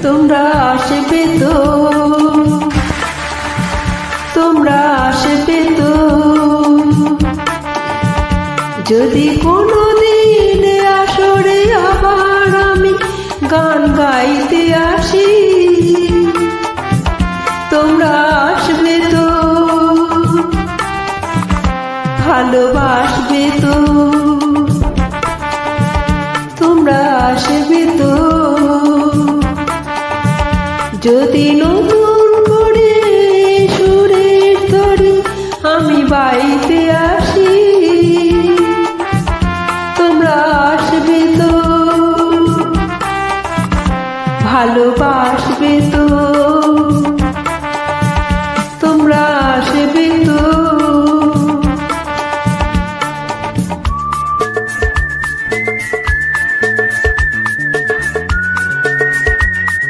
তোমরা আসবে তো, তোমরা আসবে তো। যদি কোনোদিন আসরে আবার আমি গান গাইতে আসি, তোমরা আসবে তো, ভালোবাসবে তো, তোমরা আসবে তো। যদি নতুন করে সুরের তরি আমি বাইতে আসি, তোমরা আসবে তো, ভালোবাসবে তো।